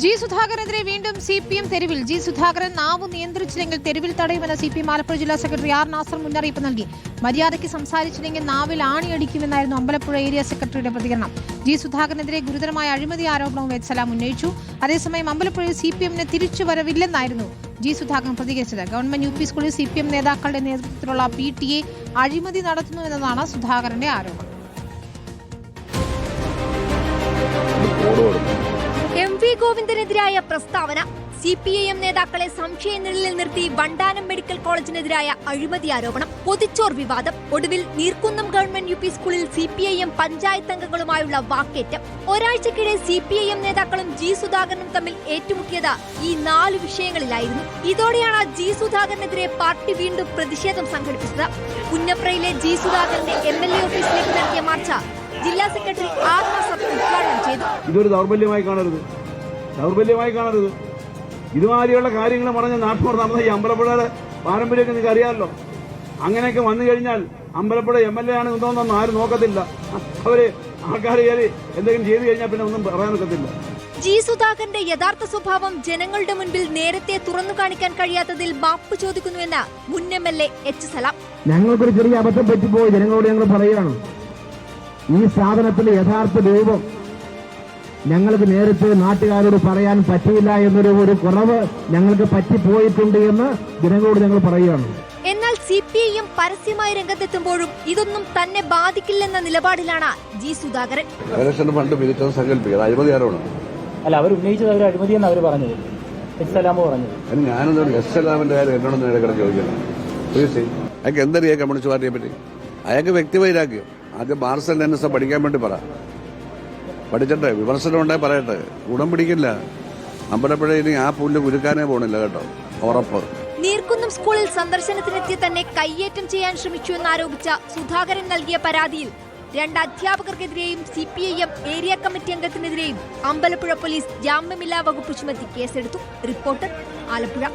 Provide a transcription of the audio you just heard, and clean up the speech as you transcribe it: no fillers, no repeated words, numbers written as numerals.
G സുധാകരനെതിരെ വീണ്ടും CPM തെരുവിൽ. G Sudhakaran നാവ് നിയന്ത്രിച്ചില്ലെങ്കിൽ തെരുവിൽ തടയുമെന്ന് CPM ആലപ്പുഴ ജില്ലാ സെക്രട്ടറി ആർ നാസർ മുന്നറിയിപ്പ് നൽകി. മര്യാദയ്ക്ക് സംസാരിച്ചില്ലെങ്കിൽ നാവിൽ ആണിയടിക്കുമെന്നായിരുന്നു അമ്പലപ്പുഴ ഏരിയ സെക്രട്ടറിയുടെ പ്രതികരണം. ജി സുധാകരനെതിരെ ഗുരുതരമായ അഴിമതി ആരോപണവും എച്ച് ഉന്നയിച്ചു. അതേസമയം അമ്പലപ്പുഴയിൽ CPMന് തിരിച്ചുവരവില്ലെന്നായിരുന്നു ജി സുധാകരൻ പ്രതികരിച്ചത്. ഗവൺമെന്റ് UP സ്കൂളിൽ CPM നേതാക്കളുടെ നേതൃത്വത്തിലുള്ള PTA അഴിമതി നടത്തുന്നുവെന്നതാണ് സുധാകരന്റെ ആരോപണം. MV ഗോവിന്ദനെതിരായ പ്രസ്താവന. CPIM നേതാക്കളെ സംശയനിഴലിൽ നിർത്തി വണ്ടാനം മെഡിക്കൽ കോളേജിനെതിരായ അഴിമതി ആരോപണം. പൊതിച്ചോർ വിവാദം. ഒടുവിൽ നീർക്കുന്നം ഗവൺമെന്റ് UP സ്കൂളിൽ CPIM പഞ്ചായത്ത് അംഗങ്ങളുമായുള്ള വാക്കേറ്റം. ഒരാഴ്ചക്കിടെ CPIM നേതാക്കളും ജി സുധാകരനും തമ്മിൽ ഏറ്റുമുട്ടിയത് ഈ 4 വിഷയങ്ങളിലായിരുന്നു. ഇതോടെയാണ് ജി സുധാകരനെതിരെ പാർട്ടി വീണ്ടും പ്രതിഷേധം സംഘടിപ്പിച്ചത്. പുന്നപ്രയിലെ ജി സുധാകരന്റെ MLA ഓഫീസിലേക്ക് നടത്തിയ മാർച്ച് ജില്ലാ സെക്രട്ടറി ആർ നാസർ ഉദ്ഘാടനം ചെയ്തു. ഇതൊരു ദൗർബല്യമായി കാണരുത്. ഇതുമാതിരിയുള്ള കാര്യങ്ങൾ പറഞ്ഞ നാട്ടുകാർ നടന്ന ഈ അമ്പലപ്പുഴയുടെ പാരമ്പര്യമൊക്കെ നിങ്ങൾക്ക് അറിയാമല്ലോ. അങ്ങനെയൊക്കെ വന്നു കഴിഞ്ഞാൽ അമ്പലപ്പുഴ MLA ആണ് എന്തോന്നൊന്നും ആരും നോക്കത്തില്ല. ആൾക്കാർ എന്തെങ്കിലും ചെയ്തു കഴിഞ്ഞാൽ പിന്നെ ഒന്നും പറയാനൊക്കത്തില്ല. ജി സുധാകരന്റെ യഥാർത്ഥ സ്വഭാവം ജനങ്ങളുടെ മുൻപിൽ നേരത്തെ തുറന്നു കാണിക്കാൻ കഴിയാത്തതിൽ മാപ്പ് ചോദിക്കുന്നുവെന്ന് മുൻ MLA എച്ച് സലാം. ഞങ്ങൾക്കൊരു ചെറിയ അബദ്ധം പറ്റിപ്പോയി, ജനങ്ങളോട് ഞങ്ങൾ പറയുകയാണ്. ഈ സാധനത്തിന്റെ യഥാർത്ഥ രൂപം ഞങ്ങൾക്ക് നേരത്തെ നാട്ടുകാരോട് പറയാൻ പറ്റിയില്ല എന്നൊരു കുറവ് ഞങ്ങൾക്ക് പറ്റിപ്പോയിട്ടുണ്ട് എന്ന് ജനങ്ങളോട് ഞങ്ങൾ പറയുകയാണ്. എന്നാൽ CPIM പരസ്യമായി രംഗത്തെത്തുമ്പോഴും ഇതൊന്നും തന്നെ ബാധിക്കില്ലെന്ന നിലപാടിലാണ് ജി സുധാകരൻ. അല്ല, അവർ ഉന്നയിച്ചത് അവർ അഴിമതി എന്ന് അവർ പറഞ്ഞത് അയാൾക്ക് എന്തറിയാം കമ്മ്യൂണിസ്റ്റ് പാർട്ടിയെ പറ്റി? അയാൾക്ക് വ്യക്തിവൈരാഗ്യം. ആദ്യം മാർസൽ NS പഠിക്കാൻ വേണ്ടി പഠിച്ചിട്ടെ, വിമർശനം ഉണ്ടായി പറയട്ടെ. ഗുണം പിടിക്കില്ല. അമ്പലപ്പുഴ ഇനി ആ പുല്ല് കുരുക്കാനേ പോണില്ല കേട്ടോ, ഉറപ്പ്. നീർക്കുന്നം സ്കൂളിൽ സന്ദർശനത്തിനെത്തിയ തന്നെ കയ്യേറ്റം ചെയ്യാൻ ശ്രമിച്ചുവെന്നാരോപിച്ച സുധാകരൻ നൽകിയ പരാതിയിൽ 2 അധ്യാപകർക്കെതിരെയും CPIM ഏരിയ കമ്മിറ്റി അംഗത്തിനെതിരെയും അമ്പലപ്പുഴ പോലീസ് ജാമ്യമില്ലാ വകുപ്പ് ചുമത്തി കേസെടുത്തു. റിപ്പോർട്ടർ, ആലപ്പുഴ.